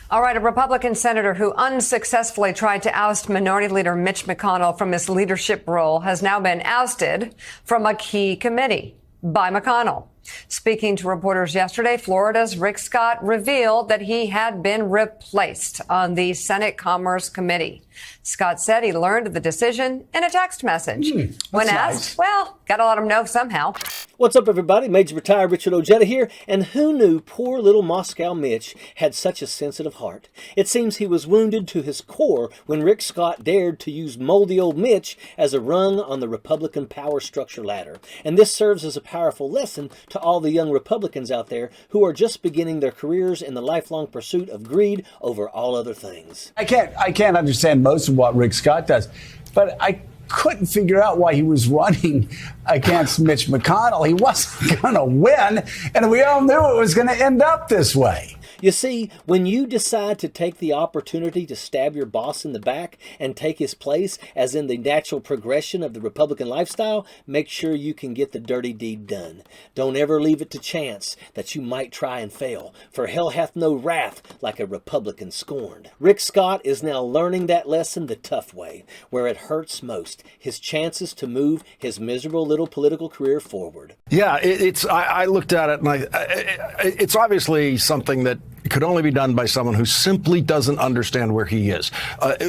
All right, a Republican senator who unsuccessfully tried to oust Minority Leader Mitch McConnell from his leadership role has now been ousted from a key committee by McConnell. Speaking to reporters yesterday, Florida's Rick Scott revealed that he had been replaced on the Senate Commerce Committee. Scott said he learned of the decision in a text message. When asked, well, got to let him know somehow. What's up, everybody? Major Retired Richard Ojeda here. And who knew poor little Moscow Mitch had such a sensitive heart? It seems he was wounded to his core when Rick Scott dared to use moldy old Mitch as a rung on the Republican power structure ladder. And this serves as a powerful lesson to all the young Republicans out there who are just beginning their careers in the lifelong pursuit of greed over all other things. I can't understand most of what Rick Scott does, but I couldn't figure out why he was running against Mitch McConnell. He wasn't going to win, and we all knew it was going to end up this way. You see, when you decide to take the opportunity to stab your boss in the back and take his place, as in the natural progression of the Republican lifestyle, make sure you can get the dirty deed done. Don't ever leave it to chance that you might try and fail, for hell hath no wrath like a Republican scorned. Rick Scott is now learning that lesson the tough way, where it hurts most, his chances to move his miserable little political career forward. Yeah, I looked at it, and it's obviously something that could only be done by someone who simply doesn't understand where he is.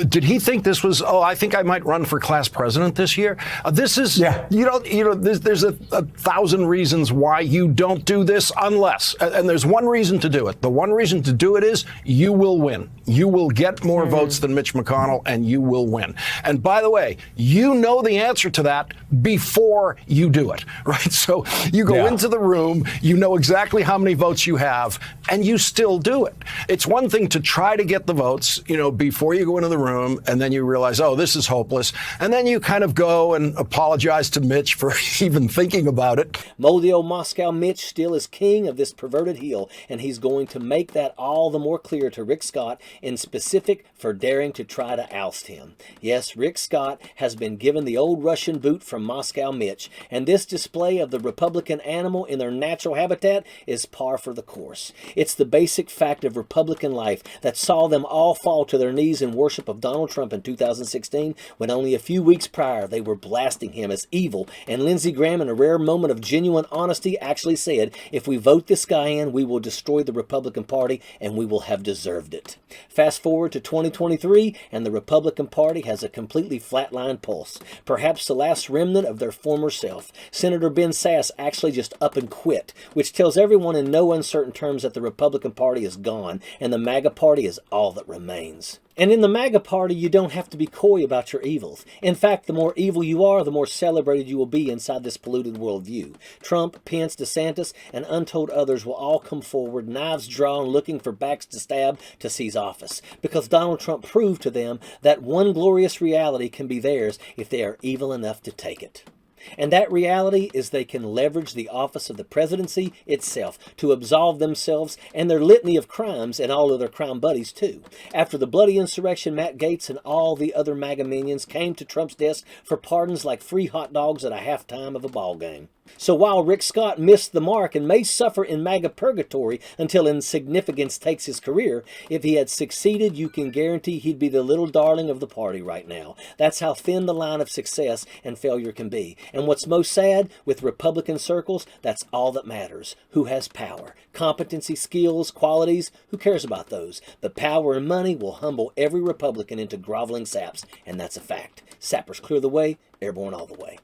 Did he think this was, I think I might run for class president this year? This is, there's a thousand reasons why you don't do this unless, and there's one reason to do it. The one reason to do it is you will win. You will get more votes than Mitch McConnell, and you will win. And by the way, you know the answer to that before you do it, right? So you go into the room, you know exactly how many votes you have, and you still do it. It's one thing to try to get the votes, before you go into the room, and then you realize, this is hopeless. And then you kind of go and apologize to Mitch for even thinking about it. Moldy old Moscow Mitch still is king of this perverted heel, and he's going to make that all the more clear to Rick Scott, in specific for daring to try to oust him. Yes, Rick Scott has been given the old Russian boot from Moscow Mitch, and this display of the Republican animal in their natural habitat is par for the course. It's the basic fact of Republican life that saw them all fall to their knees in worship of Donald Trump in 2016, when only a few weeks prior they were blasting him as evil, and Lindsey Graham, in a rare moment of genuine honesty, actually said, if we vote this guy in, we will destroy the Republican Party, and we will have deserved it. Fast forward to 2023, and the Republican Party has a completely flatlined pulse, perhaps the last remnant of their former self. Senator Ben Sasse actually just up and quit, which tells everyone in no uncertain terms that the Republican Party is gone, and the MAGA Party is all that remains. And in the MAGA Party, you don't have to be coy about your evils. In fact, the more evil you are, the more celebrated you will be inside this polluted worldview. Trump, Pence, DeSantis, and untold others will all come forward, knives drawn, looking for backs to stab to seize office. Because Donald Trump proved to them that one glorious reality can be theirs if they are evil enough to take it. And that reality is they can leverage the office of the presidency itself to absolve themselves and their litany of crimes, and all of their crime buddies too. After the bloody insurrection, Matt Gaetz and all the other MAGA minions came to Trump's desk for pardons like free hot dogs at a halftime of a ball game. So while Rick Scott missed the mark and may suffer in MAGA purgatory until insignificance takes his career, if he had succeeded, you can guarantee he'd be the little darling of the party right now. That's how thin the line of success and failure can be. And what's most sad, with Republican circles, that's all that matters. Who has power? Competency, skills, qualities, who cares about those? But power and money will humble every Republican into groveling saps, and that's a fact. Sappers clear the way, airborne all the way.